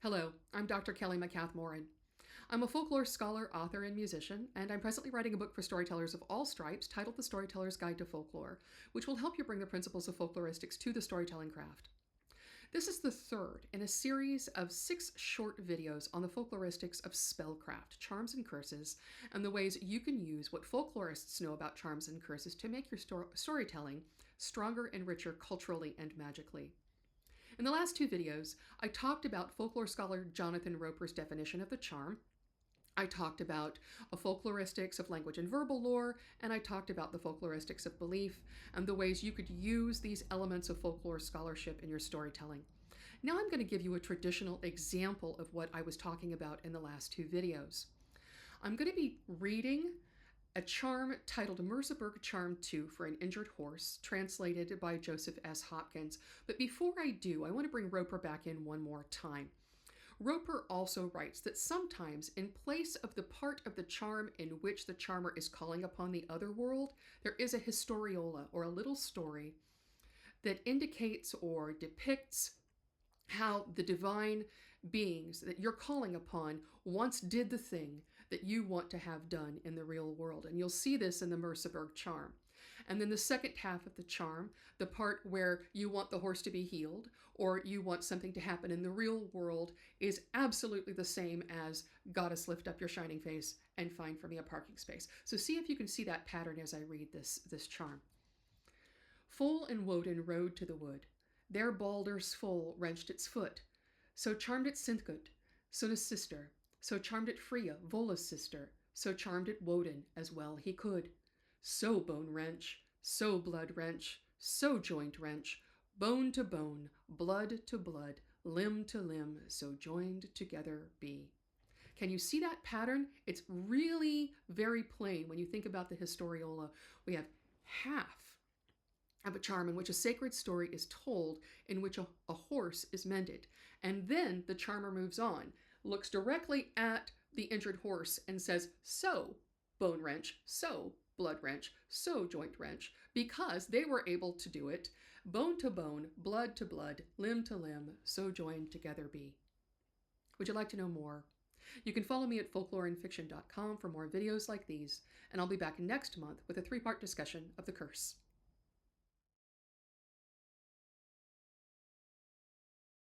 Hello, I'm Dr. Kelly MacCath-Moran. I'm a folklore scholar, author, and musician, and I'm presently writing a book for storytellers of all stripes titled The Storyteller's Guide to Folklore, which will help you bring the principles of folkloristics to the storytelling craft. This is the third in a series of 6 short videos on the folkloristics of spellcraft, charms and curses, and the ways you can use what folklorists know about charms and curses to make your storytelling stronger and richer culturally and magically. In the last 2 videos, I talked about folklore scholar Jonathan Roper's definition of the charm. I talked about folkloristics of language and verbal lore, and I talked about the folkloristics of belief and the ways you could use these elements of folklore scholarship in your storytelling. Now I'm going to give you a traditional example of what I was talking about in the last 2 videos. I'm going to be reading a charm titled Merseburg Charm 2 for an Injured Horse, translated by Joseph S. Hopkins. But before I do, I want to bring Roper back in one more time. Roper also writes that sometimes, in place of the part of the charm in which the charmer is calling upon the other world, there is a historiola, or a little story, that indicates or depicts how the divine beings that you're calling upon once did the thing that you want to have done in the real world. And you'll see this in the Merseburg charm. And then the second half of the charm, the part where you want the horse to be healed or you want something to happen in the real world, is absolutely the same as "Goddess, lift up your shining face and find for me a parking space." So see if you can see that pattern as I read this charm. Full and Woden rode to the wood. There Balder's foal wrenched its foot. So charmed it Sinthgut, Sunna's sister. So charmed it Freya, Vola's sister. So charmed it Woden as well he could. So bone wrench, so blood wrench, so joint wrench, bone to bone, blood to blood, limb to limb, so joined together be. Can you see that pattern? It's really very plain when you think about the historiola. We have half of a charm in which a sacred story is told, in which a horse is mended. And then the charmer moves on, looks directly at the injured horse and says, so bone wrench, so blood wrench, so joint wrench, because they were able to do it, bone to bone, blood to blood, limb to limb, so joined together be. Would you like to know more? You can follow me at folkloreandfiction.com for more videos like these, and I'll be back next month with a 3-part discussion of the curse.